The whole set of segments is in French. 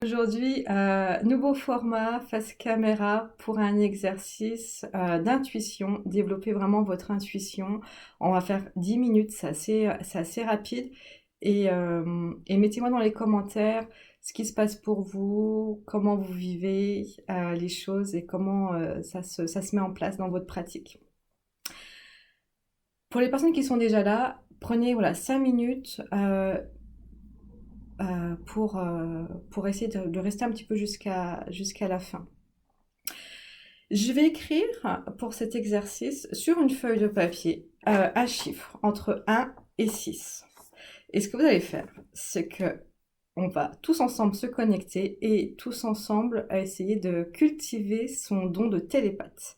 Aujourd'hui, nouveau format face caméra pour un exercice d'intuition. Développer vraiment votre intuition. On va faire 10 minutes, c'est assez rapide. Et mettez-moi dans les commentaires ce qui se passe pour vous, comment vous vivez les choses et comment ça se met en place dans votre pratique. Pour les personnes qui sont déjà là, prenez voilà, 5 minutes pour essayer de rester un petit peu jusqu'à la fin. Je vais écrire pour cet exercice sur une feuille de papier un chiffre entre 1 et 6. Et ce que vous allez faire, c'est que on va tous ensemble se connecter et tous ensemble essayer de cultiver son don de télépathe.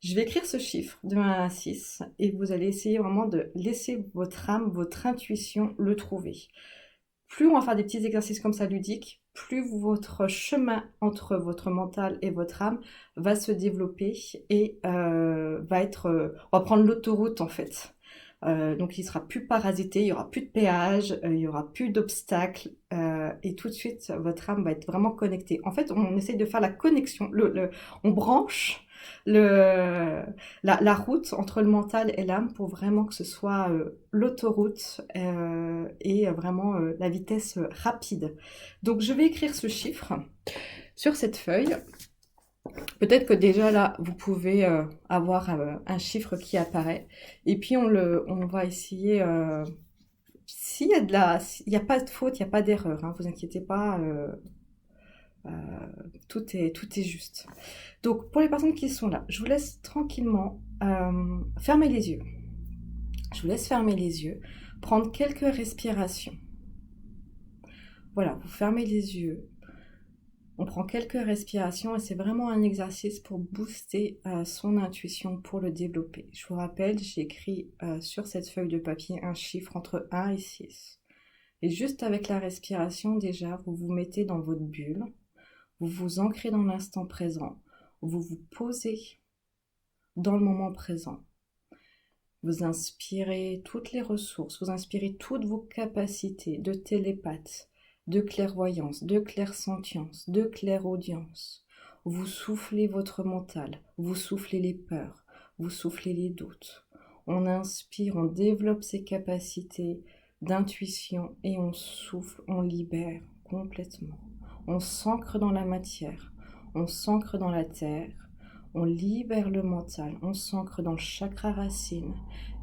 Je vais écrire ce chiffre de 1 à 6 et vous allez essayer vraiment de laisser votre âme, votre intuition le trouver. Plus on va faire des petits exercices comme ça ludiques, plus votre chemin entre votre mental et votre âme va se développer et on va prendre l'autoroute en fait. Donc il sera plus parasité, il y aura plus de péage, il y aura plus d'obstacles et tout de suite votre âme va être vraiment connectée. En fait, on essaye de faire la connexion, on branche le, la route entre le mental et l'âme pour vraiment que ce soit l'autoroute et vraiment la vitesse rapide. Donc je vais écrire ce chiffre sur cette feuille. Peut-être que déjà là, vous pouvez avoir un chiffre qui apparaît. Et puis on va essayer. Il n'y a pas de faute, il n'y a pas d'erreur. Hein, vous inquiétez pas, euh, tout est juste. Donc pour les personnes qui sont là, je vous laisse tranquillement fermer les yeux. Je vous laisse fermer les yeux, prendre quelques respirations. Voilà, vous fermez les yeux. On prend quelques respirations et c'est vraiment un exercice pour booster son intuition, pour le développer. Je vous rappelle, j'ai écrit sur cette feuille de papier un chiffre entre 1 et 6. Et juste avec la respiration, déjà, vous vous mettez dans votre bulle, vous vous ancrez dans l'instant présent, vous vous posez dans le moment présent. Vous inspirez toutes les ressources, vous inspirez toutes vos capacités de télépathe, de clairvoyance, de clairsentience, de clairaudience. Vous soufflez votre mental, vous soufflez les peurs, vous soufflez les doutes. On inspire, on développe ses capacités d'intuition et on souffle, on libère complètement. On s'ancre dans la matière, on s'ancre dans la terre, on libère le mental, on s'ancre dans le chakra racine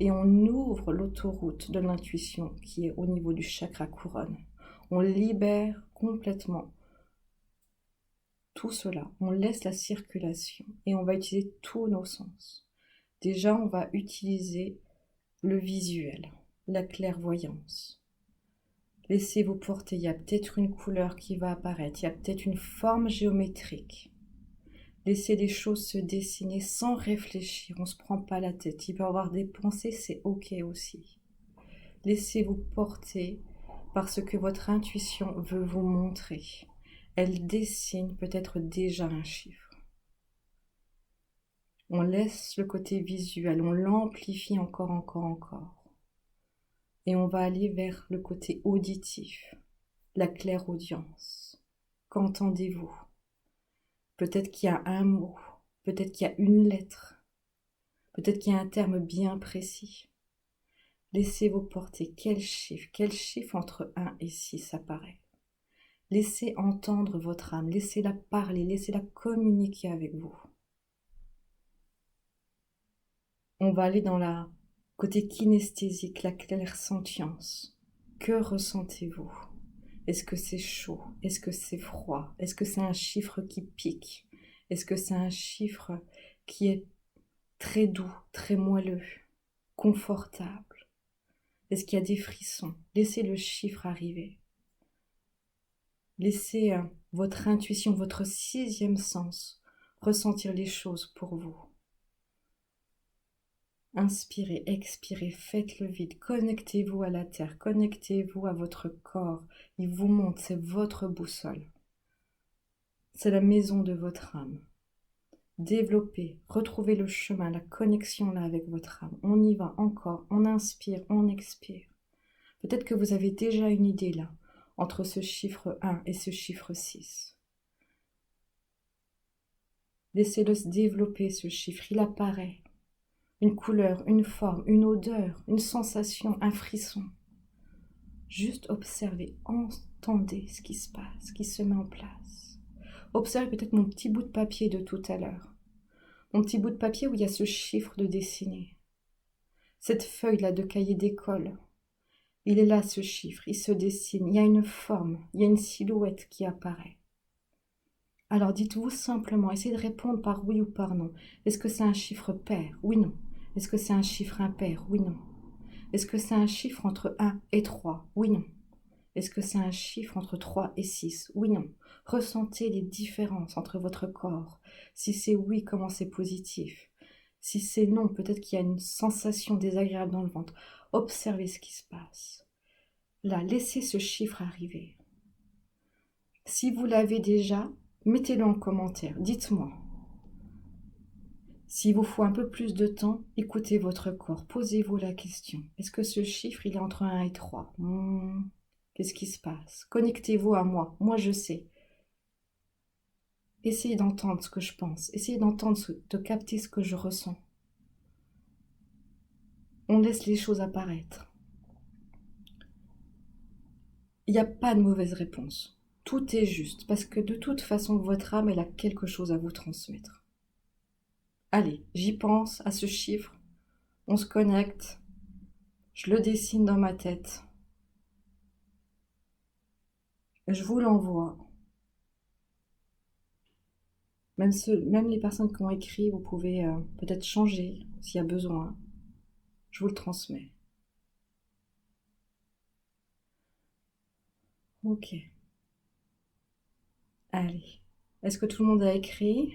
et on ouvre l'autoroute de l'intuition qui est au niveau du chakra couronne. On libère complètement tout cela, on laisse la circulation et on va utiliser tous nos sens. Déjà, on va utiliser le visuel, la clairvoyance. Laissez-vous porter, il y a peut-être une couleur qui va apparaître, il y a peut-être une forme géométrique. Laissez les choses se dessiner sans réfléchir, on ne se prend pas la tête. Il peut y avoir des pensées, c'est ok aussi. Laissez-vous porter par ce que votre intuition veut vous montrer. Elle dessine peut-être déjà un chiffre. On laisse le côté visuel, on l'amplifie encore. Et on va aller vers le côté auditif, la clairaudience. Qu'entendez-vous? Peut-être qu'il y a un mot, peut-être qu'il y a une lettre, peut-être qu'il y a un terme bien précis. Laissez-vous porter. Quel chiffre entre 1 et 6 apparaît? Laissez entendre votre âme, laissez-la parler, laissez-la communiquer avec vous. On va aller dans la côté kinesthésique, la clairsentience. Que ressentez-vous? Est-ce que c'est chaud? Est-ce que c'est froid? Est-ce que c'est un chiffre qui pique? Est-ce que c'est un chiffre qui est très doux, très moelleux, confortable? Est-ce qu'il y a des frissons? Laissez le chiffre arriver. Laissez votre intuition, votre sixième sens, ressentir les choses pour vous. Inspirez, expirez, faites le vide, connectez-vous à la terre, connectez-vous à votre corps. Il vous montre, c'est votre boussole. C'est la maison de votre âme. Développez, retrouvez le chemin, la connexion là avec votre âme. On y va encore, on inspire, on expire. Peut-être que vous avez déjà une idée là. entre ce chiffre 1 et ce chiffre 6. Laissez-le se développer, ce chiffre, il apparaît. Une couleur, une forme, une odeur, une sensation, un frisson. Juste observez, entendez ce qui se passe, ce qui se met en place. Observez peut-être mon petit bout de papier de tout à l'heure. Mon petit bout de papier où il y a ce chiffre de dessiné. Cette feuille-là de cahier d'école. Il est là, ce chiffre, il se dessine, il y a une forme, il y a une silhouette qui apparaît. Alors dites-vous simplement, essayez de répondre par oui ou par non. Est-ce que c'est un chiffre pair? Oui, non. Est-ce que c'est un chiffre impair? Oui, non. Est-ce que c'est un chiffre entre 1 et 3? Oui, non. Est-ce que c'est un chiffre entre 3 et 6? Oui, non. Ressentez les différences entre votre corps. Si c'est oui, comment c'est positif? Si c'est non, peut-être qu'il y a une sensation désagréable dans le ventre. Observez ce qui se passe. Là, laissez ce chiffre arriver. Si vous l'avez déjà, mettez-le en commentaire. Dites-moi. S'il vous faut un peu plus de temps, écoutez votre corps. Posez-vous la question. Est-ce que ce chiffre, il est entre 1 et 3? Qu'est-ce qui se passe? Connectez-vous à moi. Moi, je sais. Essayez d'entendre ce que je pense. Essayez d'entendre, de capter ce que je ressens. On laisse les choses apparaître. Il n'y a pas de mauvaise réponse. Tout est juste, parce que de toute façon, votre âme, elle a quelque chose à vous transmettre. Allez, j'y pense à ce chiffre. On se connecte. Je le dessine dans ma tête. Je vous l'envoie. Même les personnes qui ont écrit, vous pouvez peut-être changer s'il y a besoin. Je vous le transmets. Ok. Allez. Est-ce que tout le monde a écrit?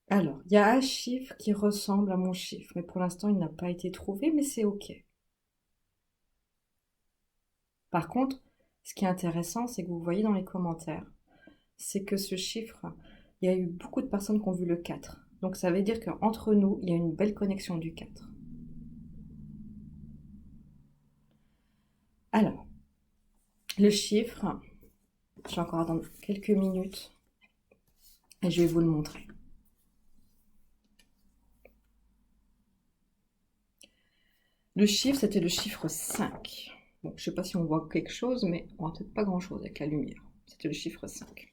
Alors, il y a un chiffre qui ressemble à mon chiffre, mais pour l'instant, il n'a pas été trouvé, mais c'est ok. Par contre, ce qui est intéressant, c'est que vous voyez dans les commentaires, c'est que ce chiffre, il y a eu beaucoup de personnes qui ont vu le 4. Donc ça veut dire qu'entre nous, il y a une belle connexion du 4. Alors, le chiffre, je vais encore attendre quelques minutes et je vais vous le montrer. Le chiffre, c'était le chiffre 5. Bon, je ne sais pas si on voit quelque chose, mais on voit peut-être pas grand-chose avec la lumière. C'était le chiffre 5.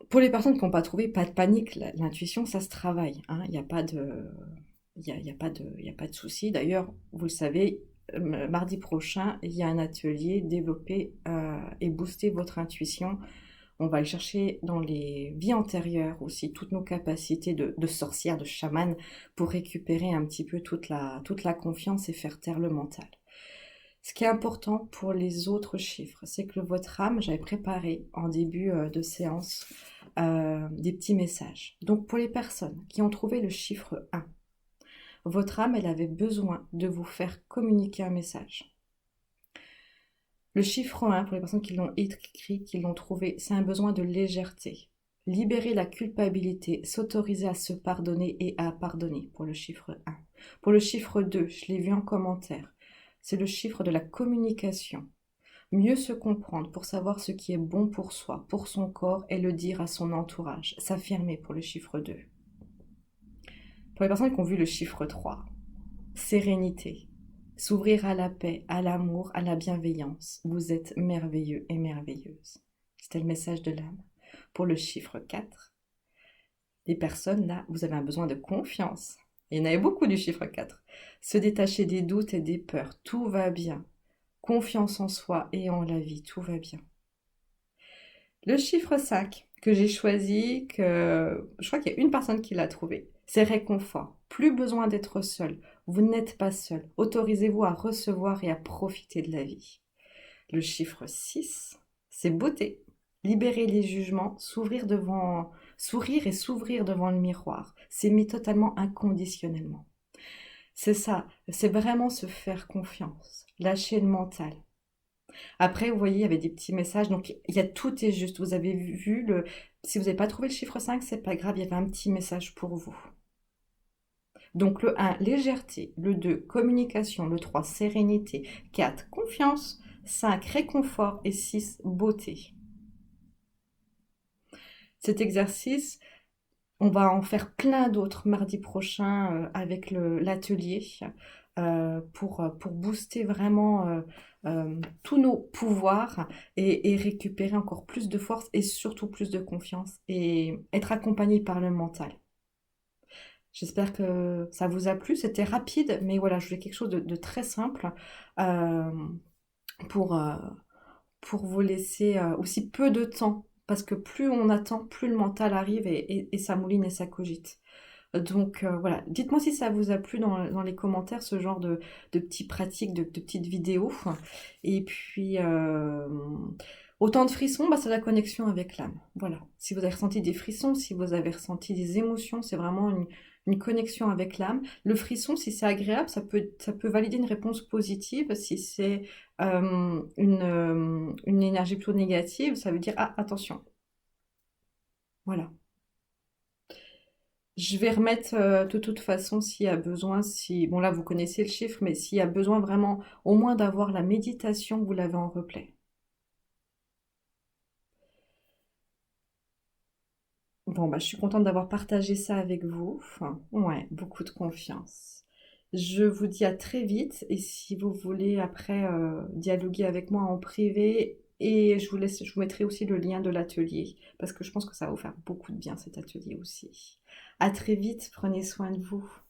Pour les personnes qui n'ont pas trouvé, pas de panique, l'intuition, ça se travaille. Hein. Il n'y a pas de... Il y a pas de souci. D'ailleurs, vous le savez, mardi prochain, il y a un atelier développer et booster votre intuition. On va le chercher dans les vies antérieures aussi, toutes nos capacités de sorcière, de chamane, pour récupérer un petit peu toute la confiance et faire taire le mental. Ce qui est important pour les autres chiffres, c'est que votre âme, j'avais préparé en début de séance des petits messages. Donc pour les personnes qui ont trouvé le chiffre 1, votre âme, elle avait besoin de vous faire communiquer un message. Le chiffre 1, pour les personnes qui l'ont écrit, qui l'ont trouvé, c'est un besoin de légèreté. Libérer la culpabilité, s'autoriser à se pardonner et à pardonner pour le chiffre 1. Pour le chiffre 2, je l'ai vu en commentaire, c'est le chiffre de la communication. Mieux se comprendre pour savoir ce qui est bon pour soi, pour son corps et le dire à son entourage. S'affirmer pour le chiffre 2. Pour les personnes qui ont vu le chiffre 3, sérénité. S'ouvrir à la paix, à l'amour, à la bienveillance. Vous êtes merveilleux et merveilleuse. C'était le message de l'âme. Pour le chiffre 4, les personnes là, vous avez un besoin de confiance. Il y en avait beaucoup du chiffre 4. Se détacher des doutes et des peurs. Tout va bien. Confiance en soi et en la vie. Tout va bien. Le chiffre 5 que j'ai choisi, je crois qu'il y a une personne qui l'a trouvé. C'est réconfort. Plus besoin d'être seul. Vous n'êtes pas seul. Autorisez-vous à recevoir et à profiter de la vie. Le chiffre 6, c'est beauté. Libérer les jugements, sourire et s'ouvrir devant le miroir. S'aimer totalement inconditionnellement. C'est ça, c'est vraiment se faire confiance. Lâcher le mental. Après, vous voyez, il y avait des petits messages. Donc, tout est juste. Vous avez vu si vous n'avez pas trouvé le chiffre 5, c'est pas grave. Il y avait un petit message pour vous. Donc le 1, légèreté. Le 2, communication. Le 3, sérénité. 4, confiance. 5, réconfort. Et 6, beauté. Cet exercice, on va en faire plein d'autres mardi prochain avec l'atelier pour booster vraiment tous nos pouvoirs et récupérer encore plus de force et surtout plus de confiance et être accompagné par le mental. J'espère que ça vous a plu. C'était rapide, mais voilà, je voulais quelque chose de très simple euh, pour, euh, pour vous laisser aussi peu de temps. Parce que plus on attend, plus le mental arrive et ça mouline et ça cogite. Donc voilà, dites-moi si ça vous a plu dans les commentaires, ce genre de petites pratiques, de petites vidéos. Et puis, autant de frissons, bah, c'est la connexion avec l'âme. Voilà, si vous avez ressenti des frissons, si vous avez ressenti des émotions, c'est vraiment une connexion avec l'âme. Le frisson, si c'est agréable, ça peut valider une réponse positive. Si c'est une énergie plutôt négative, ça veut dire, ah, attention. Voilà. Je vais remettre de toute façon s'il y a besoin, si bon là vous connaissez le chiffre, mais s'il y a besoin vraiment au moins d'avoir la méditation, vous l'avez en replay. Bon bah je suis contente d'avoir partagé ça avec vous. Enfin, ouais, beaucoup de confiance. Je vous dis à très vite et si vous voulez après dialoguer avec moi en privé et je vous mettrai aussi le lien de l'atelier parce que je pense que ça va vous faire beaucoup de bien cet atelier aussi. À très vite, prenez soin de vous.